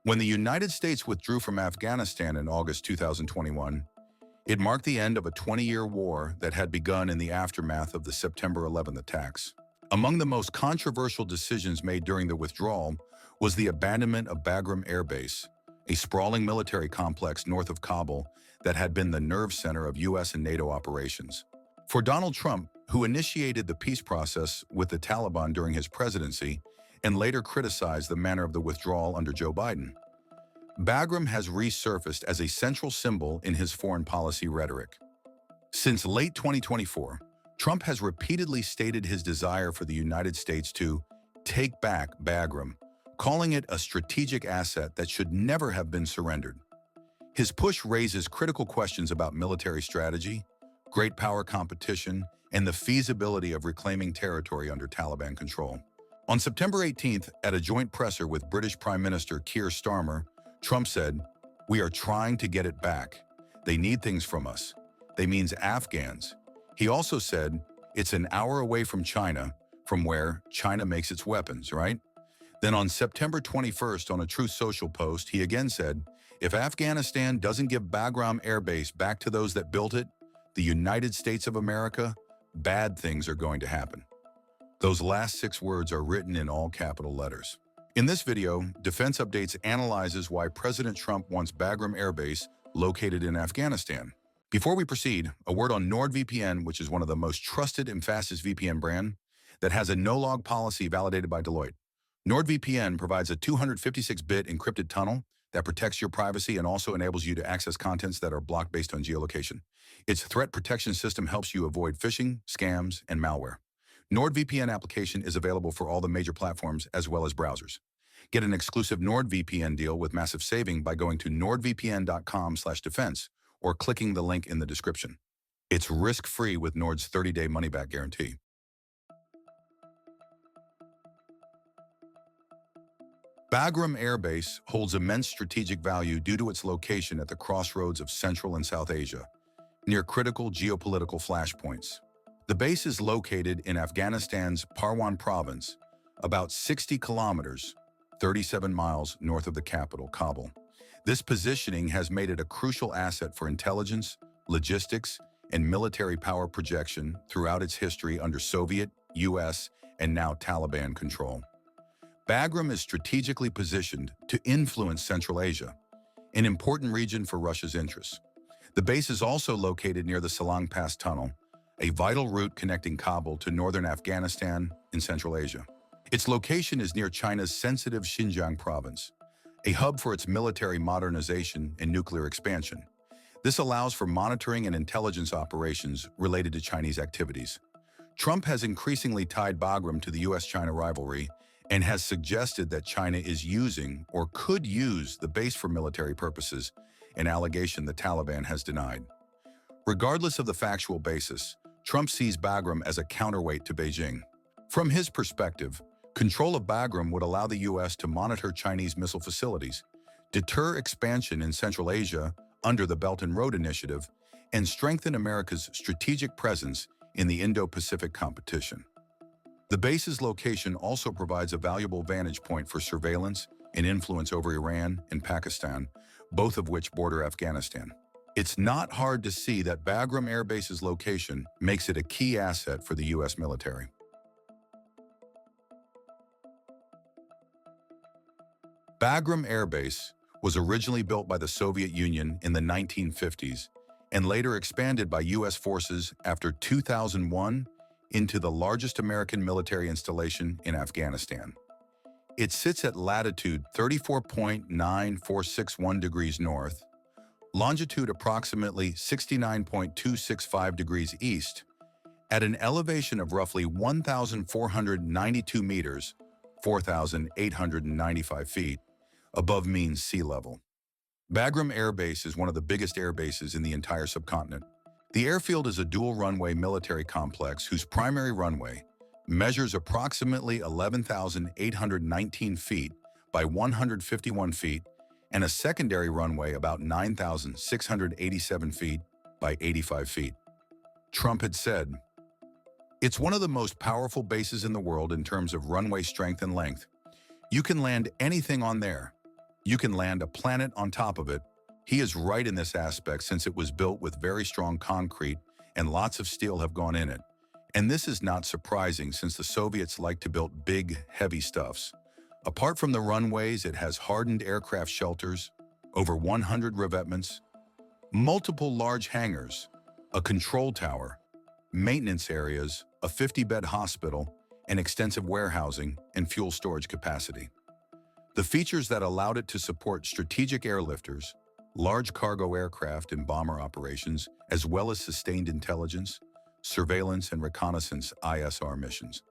When the United States withdrew from Afghanistan in August 2021, it marked the end of a 20-year war that had begun in the aftermath of the September 11th attacks. Among the most controversial decisions made during the withdrawal was the abandonment of Bagram Air Base, a sprawling military complex north of Kabul that had been the nerve center of U.S. and NATO operations. For Donald Trump, who initiated the peace process with the Taliban during his presidency and later criticized the manner of the withdrawal under Joe Biden, Bagram has resurfaced as a central symbol in his foreign policy rhetoric. Since late 2024, Trump has repeatedly stated his desire for the United States to take back Bagram, calling it a strategic asset that should never have been surrendered. His push raises critical questions about military strategy, great power competition, and the feasibility of reclaiming territory under Taliban control. On September 18th, at a joint presser with British Prime Minister Keir Starmer, Trump said, "We are trying to get it back. They need things from us. They means Afghans." He also said, "It's an hour away from China, from where China makes its weapons, right?" Then on September 21st, on a Truth Social post, he again said, "If Afghanistan doesn't give Bagram Air Base back to those that built it, the United States of America, bad things are going to happen." Those last 6 words are written in all capital letters. In this video, Defense Updates analyzes why President Trump wants Bagram Air Base located in Afghanistan. Before we proceed, a word on NordVPN, which is one of the most trusted and fastest VPN brand that has a no-log policy validated by Deloitte. NordVPN provides a 256-bit encrypted tunnel that protects your privacy and also enables you to access contents that are blocked based on geolocation. Its threat protection system helps you avoid phishing, scams, and malware. NordVPN application is available for all the major platforms as well as browsers. Get an exclusive NordVPN deal with massive saving by going to nordvpn.com/defense or clicking the link in the description. It's risk-free with Nord's 30-day money-back guarantee. Bagram Air Base holds immense strategic value due to its location at the crossroads of Central and South Asia, near critical geopolitical flashpoints. The base is located in Afghanistan's Parwan province, about 60 kilometers, 37 miles north of the capital, Kabul. This positioning has made it a crucial asset for intelligence, logistics, and military power projection throughout its history under Soviet, U.S., and now Taliban control. Bagram is strategically positioned to influence Central Asia, an important region for Russia's interests. The base is also located near the Salang Pass Tunnel, a vital route connecting Kabul to northern Afghanistan in Central Asia. Its location is near China's sensitive Xinjiang province, a hub for its military modernization and nuclear expansion. This allows for monitoring and intelligence operations related to Chinese activities. Trump has increasingly tied Bagram to the U.S.-China rivalry and has suggested that China is using or could use the base for military purposes, an allegation the Taliban has denied. Regardless of the factual basis, Trump sees Bagram as a counterweight to Beijing. From his perspective, control of Bagram would allow the U.S. to monitor Chinese missile facilities, deter expansion in Central Asia under the Belt and Road Initiative, and strengthen America's strategic presence in the Indo-Pacific competition. The base's location also provides a valuable vantage point for surveillance and influence over Iran and Pakistan, both of which border Afghanistan. It's not hard to see that Bagram Air Base's location makes it a key asset for the U.S. military. Bagram Air Base was originally built by the Soviet Union in the 1950s and later expanded by U.S. forces after 2001 into the largest American military installation in Afghanistan. It sits at latitude 34.9461 degrees north, longitude approximately 69.265 degrees east, at an elevation of roughly 1,492 meters, 4,895 feet, above mean sea level. Bagram Air Base is one of the biggest air bases in the entire subcontinent. The airfield is a dual-runway military complex whose primary runway measures approximately 11,819 feet by 151 feet and a secondary runway about 9,687 feet by 85 feet. Trump had said, "It's one of the most powerful bases in the world in terms of runway strength and length. You can land anything on there. You can land a planet on top of it. He is right in this aspect since it was built with very strong concrete and lots of steel have gone in it. And this is not surprising since the Soviets like to build big, heavy stuffs. Apart from the runways, it has hardened aircraft shelters, over 100 revetments, multiple large hangars, a control tower, maintenance areas, a 50-bed hospital, and extensive warehousing and fuel storage capacity. The features that allowed it to support strategic airlifters, large cargo aircraft and bomber operations, as well as sustained intelligence, surveillance and reconnaissance ISR missions.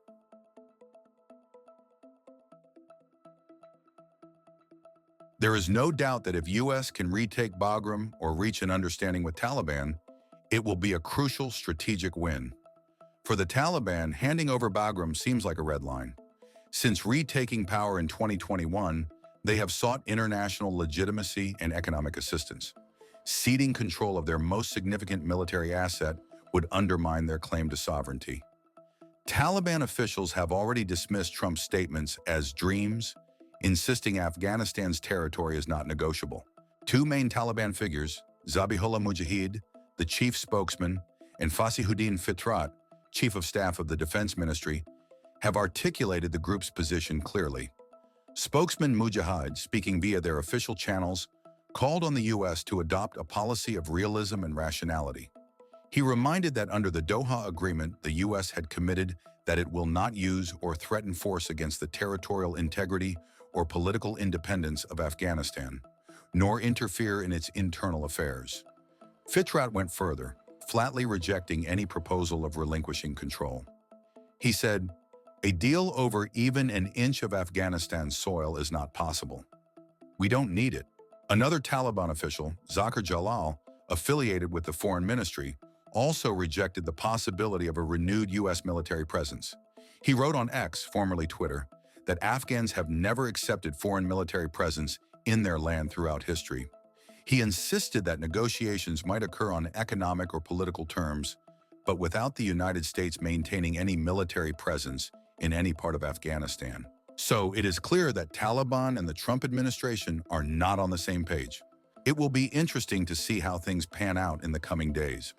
There is no doubt that if US can retake Bagram or reach an understanding with Taliban, it will be a crucial strategic win. For the Taliban, handing over Bagram seems like a red line. Since retaking power in 2021, they have sought international legitimacy and economic assistance. Ceding control of their most significant military asset would undermine their claim to sovereignty. Taliban officials have already dismissed Trump's statements as dreams, insisting Afghanistan's territory is not negotiable. Two main Taliban figures, Zabihullah Mujahid, the chief spokesman, and Fasihuddin Fitrat, chief of staff of the Defense Ministry, have articulated the group's position clearly. Spokesman Mujahid, speaking via their official channels, called on the U.S. to adopt a policy of realism and rationality. He reminded that under the Doha Agreement, the U.S. had committed that it will not use or threaten force against the territorial integrity or political independence of Afghanistan, nor interfere in its internal affairs. Fitrat went further, flatly rejecting any proposal of relinquishing control. He said, "A deal over even an inch of Afghanistan's soil is not possible. We don't need it." Another Taliban official, Zakir Jalal, affiliated with the Foreign Ministry, also rejected the possibility of a renewed U.S. military presence. He wrote on X, formerly Twitter, that Afghans have never accepted foreign military presence in their land throughout history. He insisted that negotiations might occur on economic or political terms, but without the United States maintaining any military presence in any part of Afghanistan. So it is clear that Taliban and the Trump administration are not on the same page. It will be interesting to see how things pan out in the coming days.